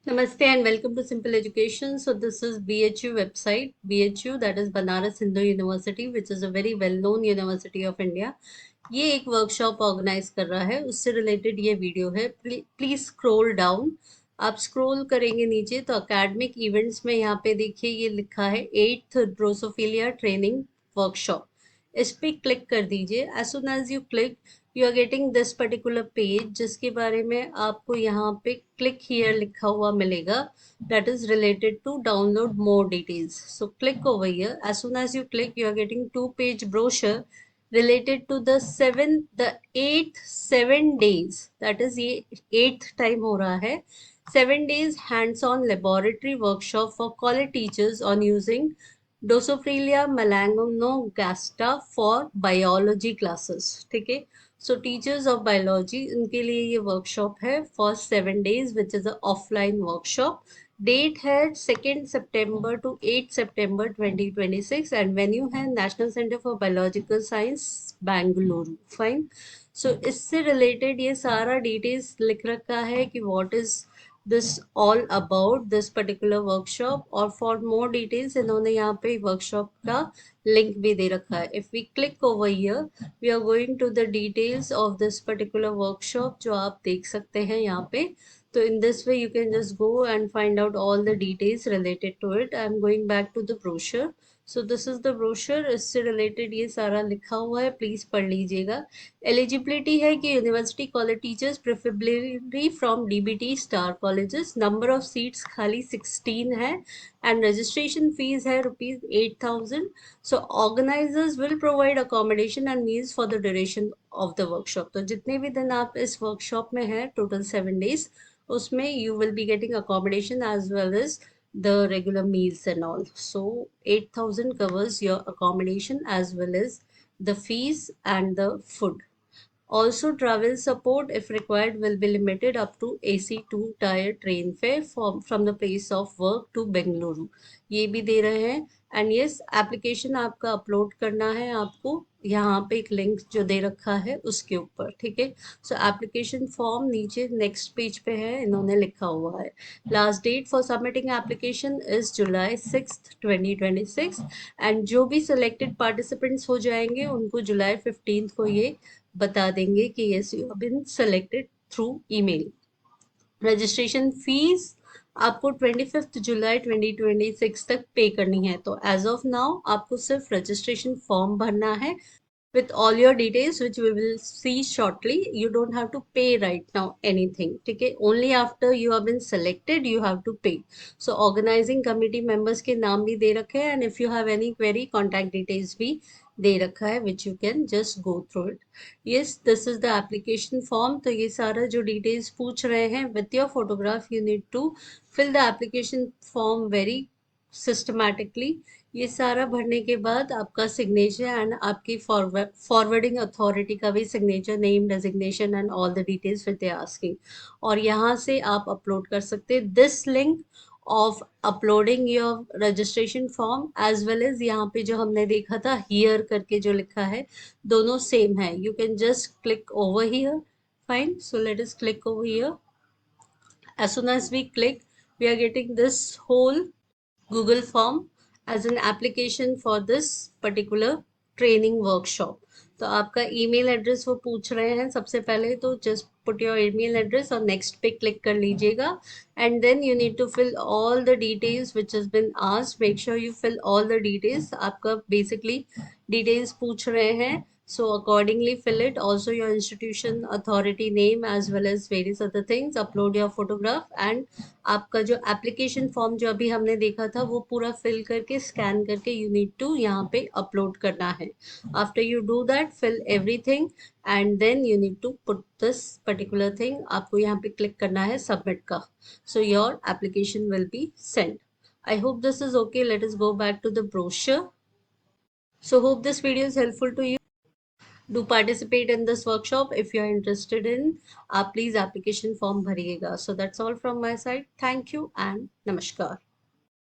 Namaste and welcome to Simple Education. So this is BHU website. BHU, that is Banaras Hindu University, which is a very well-known university of India. ये एक workshop organise कर रहा है, उससे related ये video है. Please scroll down. आप scroll करेंगे नीचे तो एकेडमिक इवेंट्स में यहाँ पे देखिए ये लिखा है 8th ड्रोसोफिलिया ट्रेनिंग वर्कशॉप. इस पे क्लिक कर दीजिए. As soon as you click you are getting this particular page, जिसके बारे में आपको यहाँ पे क्लिक हियर लिखा हुआ मिलेगा. that is related to download more details. So click over here. As soon as you click, you are getting 2-page brochure related to the 8th 7 days. That is ये 8th time हो रहा है. 7 days hands-on laboratory workshop for college teachers on using Drosophila melanogaster for biology classes. ठीक है. So teachers of biology उनके लिए ये workshop है for 7 days, which is a offline workshop. Date है 2 सितंबर to 8 सितंबर 2026 एंड वेन्यू है national centre for biological science Bengaluru. Fine. So इससे रिलेटेड ये सारा डिटेल्स लिख रखा है कि what is this all about this particular workshop, और फॉर मोर डिटेल्स इन्होंने यहाँ पे वर्कशॉप का लिंक भी दे रखा है. If we click over here we are going to the details of this particular workshop, जो आप देख सकते हैं यहाँ पे. So in this way, you can just go and find out all the details related to it. I'm going back to the brochure. So this is the brochure. इससे related ये सारा लिखा हुआ है, please पढ़ लीजिएगा. Eligibility है कि university college teachers preferably from DBT star colleges. Number of seats खाली 16 है and registration fees है rupees 8,000. So organizers will provide accommodation and meals for the duration of the workshop. तो जितने भी दिन आप इस workshop में हैं, total 7 days, उसमें you will be getting accommodation as well as the regular meals and all. So 8,000 covers your accommodation as well as the fees and the food. Also, travel support, if required, will be limited up to AC2 tier train fare from the place of work to Bengaluru. ये भी दे रहे हैं. And yes, application आपका upload करना है आपको यहाँ पे एक लिंक जो दे रखा है उसके ऊपर. ठीक है. सो एप्लीकेशन फॉर्म नीचे नेक्स्ट पेज पे है, इन्होंने लिखा हुआ है. Last date for submitting application is July 6th 2026 and जो भी सिलेक्टेड पार्टिसिपेंट्स हो जाएंगे उनको जुलाई 15th को ये बता देंगे कि yes you have been selected through email. Registration fees आपको 25 जुलाई 2026 तक पे करनी है. तो एज ऑफ नाउ आपको सिर्फ रजिस्ट्रेशन फॉर्म भरना है with all your details, which we will see shortly. You don't have to pay right now anything. Okay, only after you have been selected you have to pay. So organizing committee members के नाम भी दे रखे हैं, and if you have any query, contact details भी दे रखा है, which you can just go through it. Yes, this is the application form. तो ये सारा जो details पूछ रहे हैं, with your photograph you need to fill the application form very systematically. ये सारा भरने के बाद आपका सिग्नेचर एंड आपकी फॉरवर्डिंग अथॉरिटी का भी signature, name, designation and all the details with they asking. और यहाँ से आप अपलोड कर सकते हैं this link of uploading your registration form as well as यहाँ पे जो हमने देखा था हियर करके जो लिखा है, दोनों सेम है. You can just click over here. Fine. So let us click over here. As soon as we click, we are getting this whole Google form as an application for this particular training workshop. तो आपका email address वो पूछ रहे हैं सबसे पहले, तो just put your email address और नेक्स्ट पे क्लिक कर लीजिएगा. And then you need to fill all the details which has been asked. Make sure you fill all the details. आपका बेसिकली डिटेल्स पूछ रहे हैं, so accordingly fill it. Also your institution authority name as well as various other things. Upload your photograph and आपका जो application form जो अभी हमने देखा था वो पूरा fill करके scan करके you need to यहाँ पे upload करना है. After you do that, fill everything and then you need to put this particular thing. आपको यहाँ पे click करना है submit का. So your application will be sent. I hope this is okay. Let us go back to the brochure. So hope this video is helpful to you. Do participate in this workshop if you are interested in. Please application form bhariyega. So that's all from my side. Thank you and namaskar.